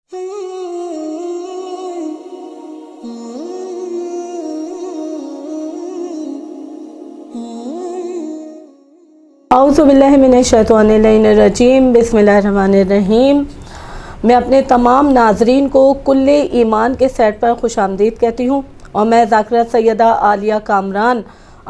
اعوذ باللہ من الشیطان الرجیم، بسم اللہ الرحمن الرحیم۔ میں اپنے تمام ناظرین کو کل ایمان کے سیٹ پر خوش آمدید کہتی ہوں، اور میں ذاکرہ سیدہ عالیہ کامران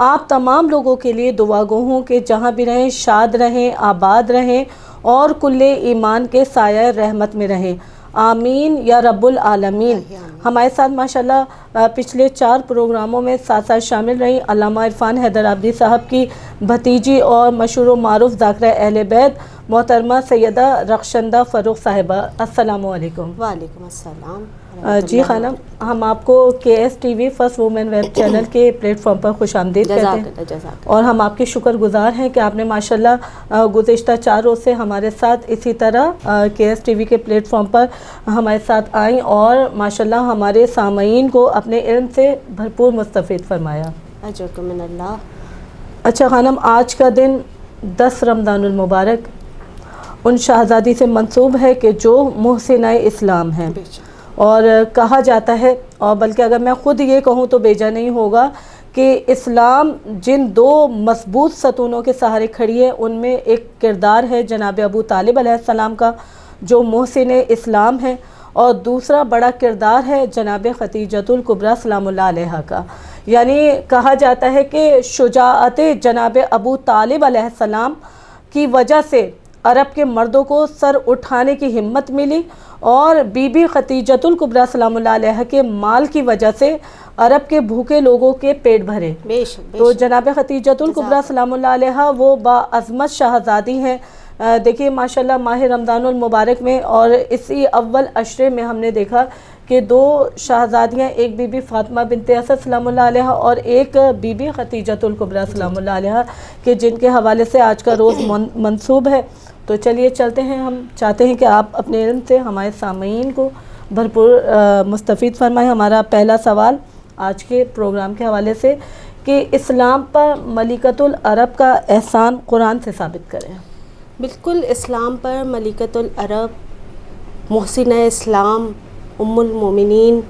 آپ تمام لوگوں کے لیے دعا گو ہوں کہ جہاں بھی رہیں شاد رہیں، آباد رہیں اور کل ایمان کے سایہ رحمت میں رہیں، آمین یا رب العالمین۔ ہمارے ساتھ ماشاءاللہ پچھلے 4 پروگراموں میں ساتھ شامل رہیں علامہ عرفان حیدر عابدی صاحب کی بھتیجی اور مشہور و معروف ذاکرہ اہل بیت محترمہ سیدہ رخشندہ فروخ صاحبہ۔ السلام علیکم۔ وعلیکم السلام۔ جی خانم، ہم آپ کو KSTV first woman web channel کے پلیٹ فارم پر خوش آمدید کہتے ہیں، اور ہم آپ کے شکر گزار ہیں کہ آپ نے ماشاءاللہ گزشتہ 4 روز سے ہمارے ساتھ اسی طرح KSTV کے پلیٹ فارم پر ہمارے ساتھ آئیں اور ماشاءاللہ ہمارے سامعین کو اپنے علم سے بھرپور مستفید فرمایا۔ اجرکم من اللہ۔ اچھا خانم، آج کا دن 10 رمضان المبارک ان شہزادی سے منسوب ہے کہ جو محسنہ اسلام ہیں، اور کہا جاتا ہے، اور بلکہ اگر میں خود یہ کہوں تو بیجا نہیں ہوگا، کہ اسلام جن 2 مضبوط ستونوں کے سہارے کھڑی ہے ان میں ایک کردار ہے جناب ابو طالب علیہ السلام کا جو محسن اسلام ہے، اور دوسرا بڑا کردار ہے جناب خدیجۃ الکبریٰ سلام اللہ علیہا کا۔ یعنی کہا جاتا ہے کہ شجاعت جناب ابو طالب علیہ السلام کی وجہ سے عرب کے مردوں کو سر اٹھانے کی ہمت ملی، اور بی بی خدیجۃ الکبریٰ سلام اللہ علیہا کے مال کی وجہ سے عرب کے بھوکے لوگوں کے پیٹ بھرے۔ تو جناب خدیجۃ الکبریٰ سلام اللہ علیہا وہ باعظمت شہزادی ہیں۔ دیکھیے ماشاءاللہ ماہ رمضان المبارک میں اور اسی اول عشرے میں ہم نے دیکھا کہ 2 شہزادیاں، ایک بی بی فاطمہ بنت اسد سلام اللہ علیہا اور ایک بی بی خدیجۃ الکبریٰ سلام اللہ علیہا، کہ جن کے حوالے سے آج کا روز منسوب ہے۔ تو چلیے چلتے ہیں، ہم چاہتے ہیں کہ آپ اپنے علم سے ہمارے سامعین کو بھرپور مستفید فرمائیں۔ ہمارا پہلا سوال آج کے پروگرام کے حوالے سے کہ اسلام پر ملکۃ العرب کا احسان قرآن سے ثابت کریں۔ بالکل، اسلام پر ملکۃ العرب محسنہ اسلام ام المومنین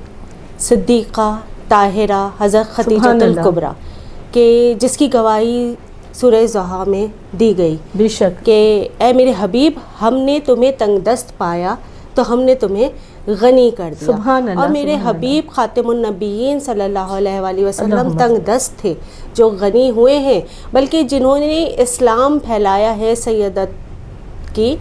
صدیقہ طاہرہ حضرت خدیجۃ الکبریٰ کہ جس کی گواہی سورہ ضحیٰ میں دی گئی، بے شک، کہ اے میرے حبیب، ہم نے تمہیں تنگ دست پایا تو ہم نے تمہیں غنی کر دیا۔ سبحان اللہ۔ اور میرے حبیب خاتم النبیین صلی اللہ علیہ وآلہ وسلم تنگ دست تھے جو غنی ہوئے ہیں، بلکہ جنہوں نے اسلام پھیلایا ہے سیدت کی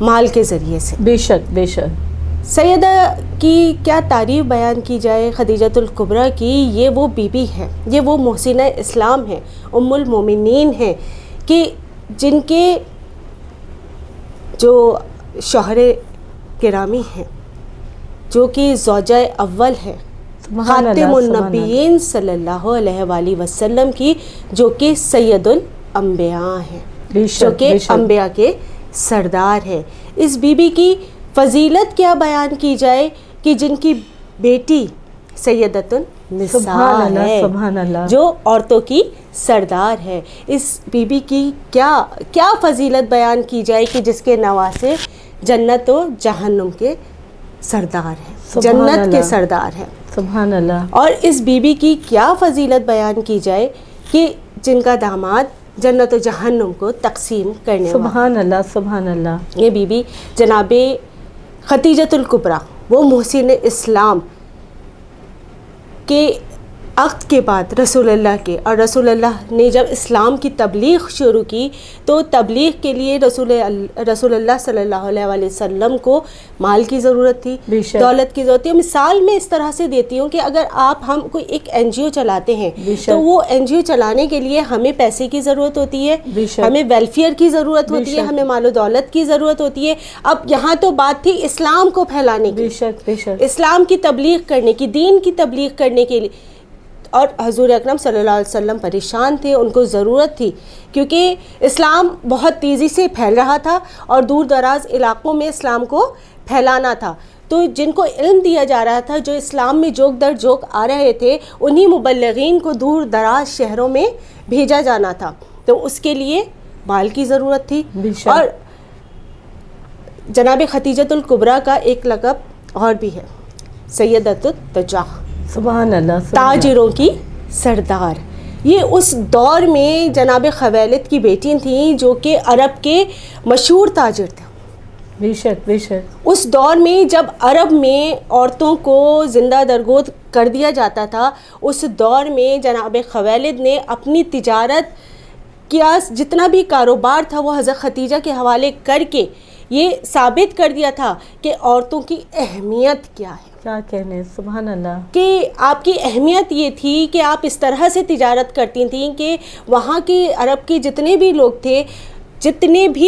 مال کے ذریعے سے۔ بے شک بے شک۔ سیدہ کی کیا تعریف بیان کی جائے خدیجۃ الکبریٰ کی، یہ وہ بی بی ہے، یہ وہ محسنہ اسلام ہے، ام المومنین ہیں، کہ جن کے جو شوہر گرامی ہیں، جو کہ زوجہ اول ہے خاتم النبیین صلی اللہ علیہ وآلہ وسلم کی، جو کہ سید الانبیاء ہیں، جو کہ انبیاء کے سردار ہیں۔ اس بی بی کی فضیلت کیا بیان کی جائے کہ جن کی بیٹی سیدۃ النساء ہے، جو عورتوں کی سردار ہے۔ اس بی بی کی کیا فضیلت بیان کی جائے کہ جس کے نواسے جنت و جہنم کے سردار ہیں، جنت کے سردار ہیں۔ سبحان اللہ۔ اور اس بی بی کی کیا فضیلت بیان کی جائے کہ جن کا داماد جنت و جہنم کو تقسیم کرنے والا۔ سبحان اللہ سبحان اللہ۔ یہ بی بی جناب خدیجۃ الکبریٰ وہ محسن اسلام کے عقد کے بعد رسول اللہ کے، اور رسول اللہ نے جب اسلام کی تبلیغ شروع کی تو تبلیغ کے لیے رسول اللہ صلی اللہ علیہ وآلہ وسلم کو مال کی ضرورت تھی، دولت کی ضرورت تھی۔ مثال میں اس طرح سے دیتی ہوں کہ اگر ہم کوئی ایک NGO چلاتے ہیں تو وہ NGO چلانے کے لیے ہمیں پیسے کی ضرورت ہوتی ہے، ہمیں ویلفیئر کی ضرورت ہوتی ہے، ہمیں مال و دولت کی ضرورت ہوتی ہے۔ اب یہاں تو بات تھی اسلام کو پھیلانے کی، اسلام کی تبلیغ کرنے کی، دین کی تبلیغ کرنے کے لیے، اور حضور اکرم صلی اللہ علیہ وسلم پریشان تھے، ان کو ضرورت تھی، کیونکہ اسلام بہت تیزی سے پھیل رہا تھا اور دور دراز علاقوں میں اسلام کو پھیلانا تھا۔ تو جن کو علم دیا جا رہا تھا، جو اسلام میں جوک در جوک آ رہے تھے، انہی مبلغین کو دور دراز شہروں میں بھیجا جانا تھا، تو اس کے لیے مال کی ضرورت تھی۔ اور جناب خدیجۃ الکبریٰ کا ایک لقب اور بھی ہے سیدۃ التجار، سبحان اللہ، تاجروں کی سردار. یہ اس دور میں جناب خویلد کی بیٹی تھیں جو کہ عرب کے مشہور تاجر تھے. بے شک بے شک. اس دور میں جب عرب میں عورتوں کو زندہ درگود کر دیا جاتا تھا، اس دور میں جناب خویلد نے اپنی تجارت کیا جتنا بھی کاروبار تھا وہ حضرت ختیجہ کے حوالے کر کے یہ ثابت کر دیا تھا کہ عورتوں کی اہمیت کیا ہے. کیا کہنے، سبحان اللہ. کہ آپ کی اہمیت یہ تھی کہ آپ اس طرح سے تجارت کرتی تھیں کہ وہاں کے عرب کے جتنے بھی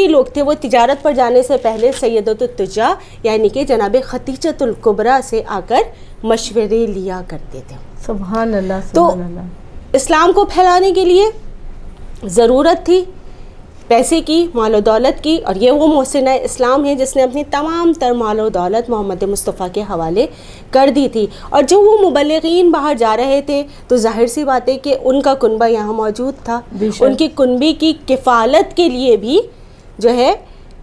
لوگ تھے وہ تجارت پر جانے سے پہلے سیدۃ التجار یعنی کہ جناب ختیجۃ الکبریٰ سے آ کر مشورے لیا کرتے تھے. سبحان اللہ. تو اسلام کو پھیلانے کے لیے ضرورت تھی پیسے کی، مال و دولت کی، اور یہ وہ محسنہ اسلام ہے جس نے اپنی تمام تر مال و دولت محمد مصطفیٰ کے حوالے کر دی تھی. اور جو وہ مبلغین باہر جا رہے تھے تو ظاہر سی بات ہے کہ ان کا کنبہ یہاں موجود تھا. ان کی کنبے کی کفالت کے لیے بھی جو ہے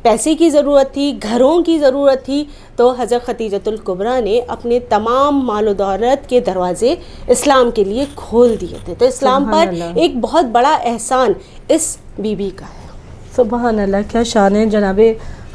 پیسے کی ضرورت تھی، گھروں کی ضرورت تھی. تو حضرت ختیجۃ الکبریٰ نے اپنے تمام مال و دولت کے دروازے اسلام کے لیے کھول دیے تھے. تو اسلام پر ایک بہت بڑا احسان اس بی بی کا ہے. سبحان اللہ. کیا شان ہے جناب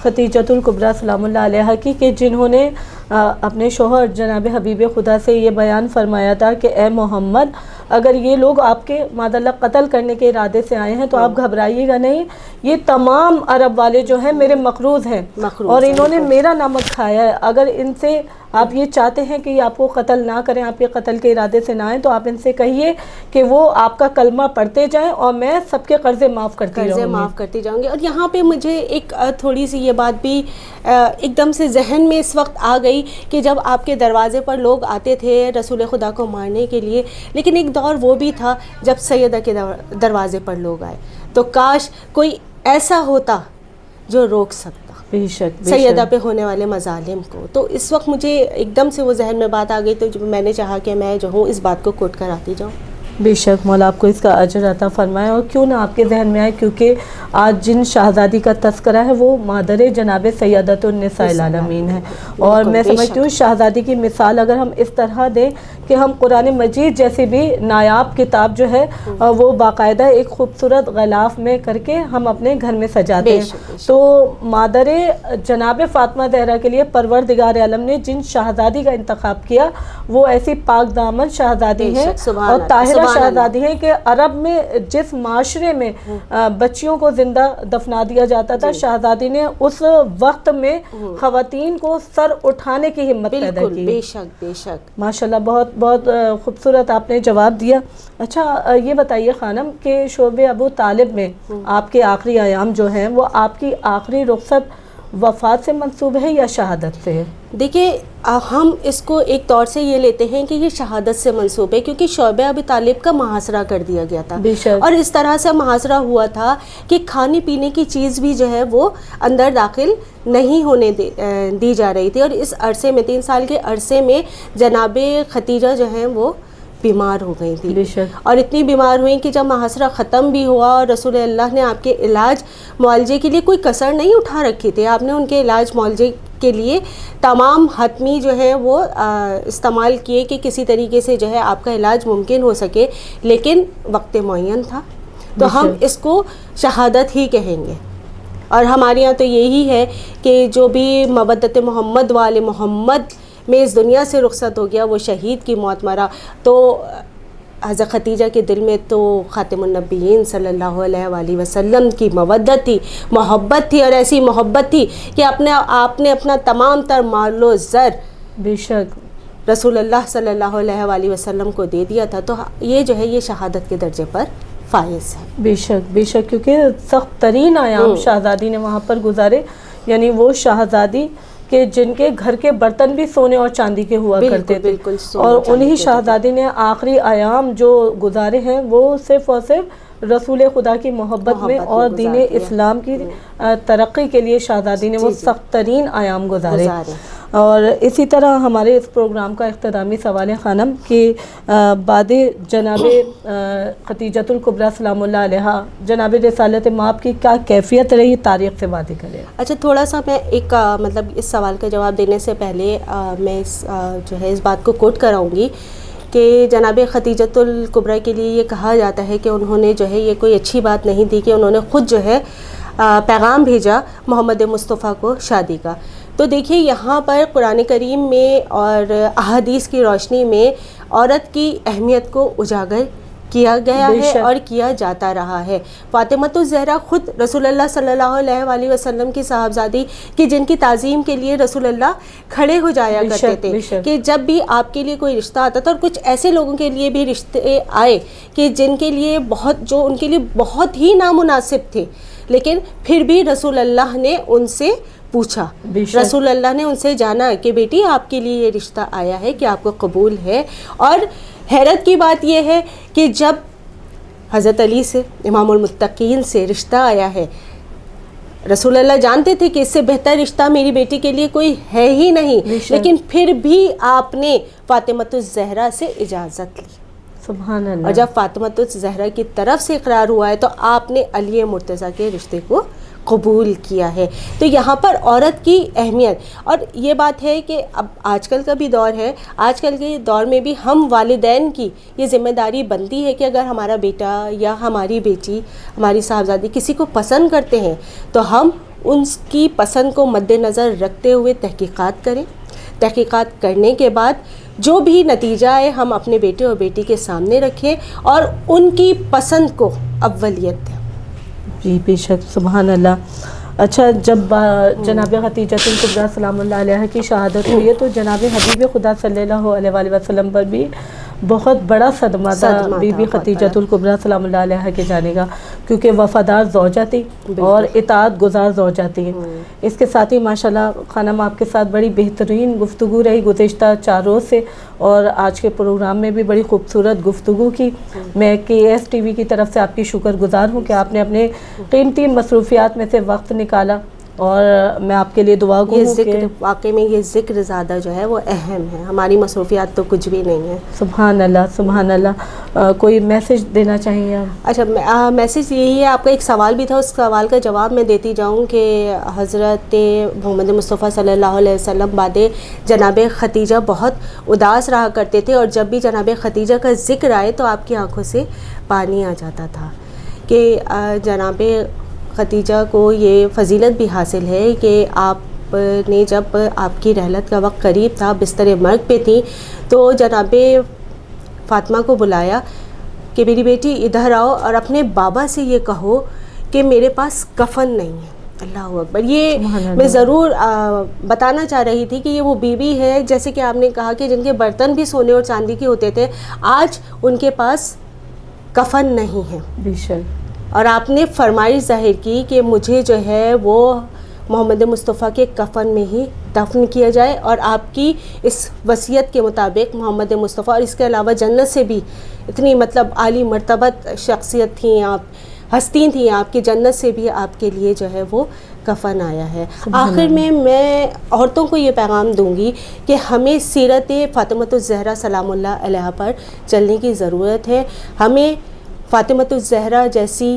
ختیجۃ الکبریٰ سلام اللہ علیہا کی کہ جنہوں نے اپنے شوہر جناب حبیب خدا سے یہ بیان فرمایا تھا کہ اے محمد، اگر یہ لوگ آپ کے معاذ اللہ قتل کرنے کے ارادے سے آئے ہیں تو آپ گھبرائیے گا نہیں، یہ تمام عرب والے جو ہیں میرے مقروض ہیں اور انہوں نے میرا نمک کھایا ہے. اگر ان سے آپ یہ چاہتے ہیں کہ آپ کو قتل نہ کریں، آپ کے قتل کے ارادے سے نہ آئیں، تو آپ ان سے کہیے کہ وہ آپ کا کلمہ پڑھتے جائیں اور میں سب کے قرضے معاف کرتی جاؤں گی. اور یہاں پہ مجھے ایک تھوڑی سی یہ بات بھی ایک دم سے ذہن میں اس وقت آ گئی کہ جب آپ کے دروازے پر لوگ آتے تھے رسول خدا کو مارنے کے لیے، لیکن ایک دور وہ بھی تھا جب سیدہ کے دروازے پر لوگ آئے، تو کاش کوئی ایسا ہوتا جو روک سکتا بے شک سیدہ پہ ہونے والے مظالم کو. تو اس وقت مجھے ایک دم سے وہ ذہن میں بات آ گئی، تو میں نے چاہا کہ میں جو ہوں اس بات کو کوٹ کر آتی جاؤں. بے شک مولا آپ کو اس کا اجر عطا فرمائے. اور کیوں نہ آپ کے ذہن میں آئے، کیونکہ آج جن شہزادی کا تذکرہ ہے وہ مادر جناب سیدۃ النساء العالمین ہے. اور میں سمجھتی ہوں شہزادی کی مثال اگر ہم اس طرح دیں کہ ہم قرآن مجید جیسی بھی نایاب کتاب جو ہے وہ باقاعدہ ایک خوبصورت غلاف میں کر کے ہم اپنے گھر میں سجاتے ہیں، تو مادر جناب فاطمہ زہرا کے لیے پروردگار عالم نے جن شہزادی کا انتخاب کیا وہ ایسی پاک دامن شہزادی ہیں اور طاہرہ شہزادی ہیں کہ عرب میں جس معاشرے میں بچیوں کو زندہ دفنا دیا جاتا تھا، شہزادی نے اس وقت میں خواتین کو سر اٹھانے کی ہمت پیدا کی. بے شک بے شک. ماشاءاللہ بہت بہت خوبصورت آپ نے جواب دیا. اچھا یہ بتائیے خانم کہ شعب ابو طالب میں آپ کے آخری ایام جو ہیں وہ آپ کی آخری رخصت وفات سے منسوب ہے یا شہادت سے ہے؟ دیکھیے ہم اس کو ایک طور سے یہ لیتے ہیں کہ یہ شہادت سے منسوب ہے، کیونکہ شعب ابو طالب کا محاصرہ کر دیا گیا تھا، اور اس طرح سے محاصرہ ہوا تھا کہ کھانے پینے کی چیز بھی جو ہے وہ اندر داخل نہیں ہونے دی جا رہی تھی. اور اس عرصے میں 3 سال کے عرصے میں جناب ختیجہ جو ہیں وہ بیمار ہو گئی تھی، اور اتنی بیمار ہوئیں کہ جب محاصرہ ختم بھی ہوا اور رسول اللہ نے آپ کے علاج معالجے کے لیے کوئی کسر نہیں اٹھا رکھی تھی، آپ نے ان کے علاج معالجے کے لیے تمام حتمی جو ہے وہ استعمال کیے کہ کسی طریقے سے جو ہے آپ کا علاج ممکن ہو سکے، لیکن وقت معین تھا تو ہم اس کو شہادت ہی کہیں گے. اور ہمارے یہاں تو یہی ہے کہ جو بھی مودت محمد والے محمد میں اس دنیا سے رخصت ہو گیا وہ شہید کی موت مرا. تو حضرت ختیجہ کے دل میں تو خاتم النبیین صلی اللہ علیہ وآلہ وسلم کی مودت تھی، محبت تھی، اور ایسی محبت تھی کہ آپ نے اپنا تمام تر مال و زر بے شک رسول اللہ صلی اللہ علیہ وآلہ وسلم کو دے دیا تھا. تو یہ جو ہے یہ شہادت کے درجے پر فائز ہے. بے شک بے شک، کیونکہ سخت ترین ایام شہزادی نے وہاں پر گزارے، یعنی وہ شہزادی کہ جن کے گھر کے برتن بھی سونے اور چاندی کے ہوا کرتے تھے، اور انہی شہزادی نے آخری ایام جو گزارے ہیں وہ صرف اور صرف رسول خدا کی محبت میں اور دین اسلام کی ترقی کے لیے شہزادی نے وہ سخت ترین ایام گزارے. اور اسی طرح ہمارے اس پروگرام کا اختتامی سوال ہے خانم کہ بعد جناب خدیجۃ الکبریٰ سلام اللہ علیہا جناب رسالت مآب کی کیا کیفیت رہی، تاریخ سے واضح کریں۔ اچھا، تھوڑا سا میں ایک مطلب اس سوال کا جواب دینے سے پہلے میں جو ہے اس بات کو کوٹ کراؤں گی کہ جناب خدیجۃ الکبریٰ کے لیے یہ کہا جاتا ہے کہ انہوں نے جو ہے یہ کوئی اچھی بات نہیں تھی کہ انہوں نے خود جو ہے پیغام بھیجا محمد مصطفیٰ کو شادی کا۔ تو دیکھیے یہاں پر قرآن کریم میں اور احادیث کی روشنی میں عورت کی اہمیت کو اجاگر کیا گیا ہے اور کیا جاتا رہا ہے۔ فاطمۃ الزہرا خود رسول اللہ صلی اللہ علیہ وآلہ وسلم کی صاحبزادی کہ جن کی تعظیم کے لیے رسول اللہ کھڑے ہو جایا کرتے تھے کہ جب بھی آپ کے لیے کوئی رشتہ آتا تھا، اور کچھ ایسے لوگوں کے لیے بھی رشتے آئے کہ جن کے لیے جو ان کے لیے بہت ہی نامناسب تھے، لیکن پھر بھی رسول اللہ نے ان سے پوچھا، رسول اللہ نے ان سے جانا کہ بیٹی آپ کے لیے یہ رشتہ آیا ہے کہ آپ کو قبول ہے۔ اور حیرت کی بات یہ ہے کہ جب حضرت علی سے، امام المتقین سے رشتہ آیا ہے، رسول اللہ جانتے تھے کہ اس سے بہتر رشتہ میری بیٹی کے لیے کوئی ہے ہی نہیں، لیکن پھر بھی آپ نے فاطمۃ الزہرا سے اجازت لی۔ سبحان اللہ۔ اور جب فاطمۃ الزہرا کی طرف سے اقرار ہوا ہے تو آپ نے علی مرتضیٰ کے رشتے کو قبول کیا ہے۔ تو یہاں پر عورت کی اہمیت، اور یہ بات ہے کہ اب آج کل کا بھی دور ہے، آج کل کے دور میں بھی ہم والدین کی یہ ذمہ داری بنتی ہے کہ اگر ہمارا بیٹا یا ہماری بیٹی، ہماری صاحبزادی کسی کو پسند کرتے ہیں تو ہم ان کی پسند کو مد نظر رکھتے ہوئے تحقیقات کریں۔ تحقیقات کرنے کے بعد جو بھی نتیجہ ہے ہم اپنے بیٹے اور بیٹی کے سامنے رکھیں اور ان کی پسند کو اولیت دیں۔ جی بے شک، سبحان اللہ۔ اچھا، جب جناب خدیجۃ الکبریٰ سلام اللہ علیہ کی شہادت ہوئی ہے تو جناب حبیب خدا صلی اللہ علیہ وآلہ وسلم پر بھی بہت بڑا صدمہ تھا بی بی خدیجۃ الکبریٰ سلام اللہ علیہ کے جانے کا، کیونکہ وفادار زوجہ تھی اور اطاعت گزار زوجہ تھی۔ اس کے ساتھ ہی ماشاءاللہ خانم آپ کے ساتھ بڑی بہترین گفتگو رہی گزشتہ 4 روز سے، اور آج کے پروگرام میں بھی بڑی خوبصورت گفتگو کی۔ میں KS TV کی طرف سے آپ کی شکر گزار ہوں کہ آپ نے اپنے قیمتی مصروفیات میں سے وقت نکالا، اور میں آپ کے لیے دعا گو ہوں کہ واقعی میں یہ ذکر زیادہ جو ہے وہ اہم ہے، ہماری مصروفیات تو کچھ بھی نہیں ہے۔ سبحان اللہ، سبحان اللہ۔ کوئی میسج دینا چاہیں گے آپ؟ اچھا، میسج یہی ہے، آپ کا ایک سوال بھی تھا، اس سوال کا جواب میں دیتی جاؤں کہ حضرت محمد مصطفیٰ صلی اللہ علیہ وسلم بعد جناب خدیجہ بہت اداس رہا کرتے تھے، اور جب بھی جناب خدیجہ کا ذکر آئے تو آپ کی آنکھوں سے پانی آ جاتا تھا کہ جناب خدیجہ کو یہ فضیلت بھی حاصل ہے کہ آپ نے جب آپ کی رحلت کا وقت قریب تھا، بستر مرگ پہ تھیں، تو جناب فاطمہ کو بلایا کہ میری بیٹی ادھر آؤ اور اپنے بابا سے یہ کہو کہ میرے پاس کفن نہیں ہے۔ اللہ اکبر۔ یہ میں ضرور بتانا چاہ رہی تھی کہ یہ وہ بیوی ہے، جیسے کہ آپ نے کہا کہ جن کے برتن بھی سونے اور چاندی کے ہوتے تھے، آج ان کے پاس کفن نہیں ہے۔ بے شک۔ اور آپ نے فرمائش ظاہر کی کہ مجھے جو ہے وہ محمد مصطفیٰ کے کفن میں ہی دفن کیا جائے، اور آپ کی اس وصیت کے مطابق محمد مصطفیٰ، اور اس کے علاوہ جنت سے بھی اتنی مطلب عالی مرتبت شخصیت تھیں آپ، ہستی تھیں آپ کی، جنت سے بھی آپ کے لیے جو ہے وہ کفن آیا ہے۔ آخر میں عورتوں کو یہ پیغام دوں گی کہ ہمیں سیرت فاطمۃ الزہرا سلام اللہ علیہا پر چلنے کی ضرورت ہے۔ ہمیں فاطمۃ الزہرا جیسی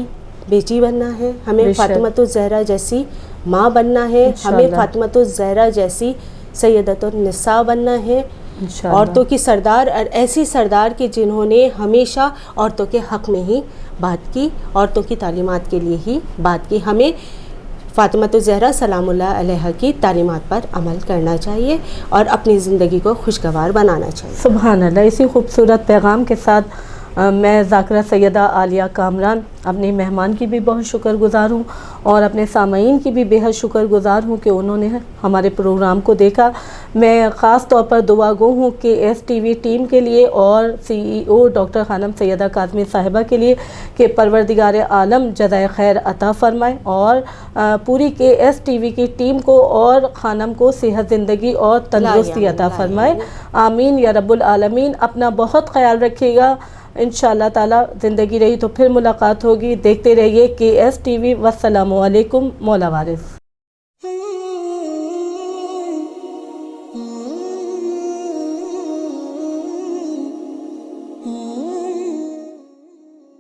بیٹی بننا ہے، ہمیں فاطمۃ الزہرا جیسی ماں بننا ہے، ہمیں فاطمۃ الزہرا جیسی سیدۃ النساء بننا ہے، عورتوں کی سردار، اور ایسی سردار کہ جنہوں نے ہمیشہ عورتوں کے حق میں ہی بات کی، عورتوں کی تعلیمات کے لیے ہی بات کی۔ ہمیں فاطمۃ الزہرا سلام اللہ علیہا کی تعلیمات پر عمل کرنا چاہیے اور اپنی زندگی کو خوشگوار بنانا چاہیے۔ سبحان اللہ۔ اسی خوبصورت پیغام کے ساتھ میں ذاکرہ سیدہ عالیہ کامران اپنی مہمان کی بھی بہت شکر گزار ہوں، اور اپنے سامعین کی بھی بہت شکر گزار ہوں کہ انہوں نے ہمارے پروگرام کو دیکھا۔ میں خاص طور پر دعا گو ہوں کہ KS TV ٹیم کے لیے اور CEO ڈاکٹر خانم سیدہ کاظمی صاحبہ کے لیے کہ پروردگار عالم جزائے خیر عطا فرمائے، اور پوری KS TV کی ٹیم کو اور خانم کو صحت، زندگی اور تندرستی عطا فرمائے۔ آمین یا رب العالمین۔ اپنا بہت خیال رکھیے گا، انشاءاللہ تعالی زندگی رہی تو پھر ملاقات ہوگی۔ دیکھتے رہیے KS TV۔ والسلام علیکم۔ مولا وارث۔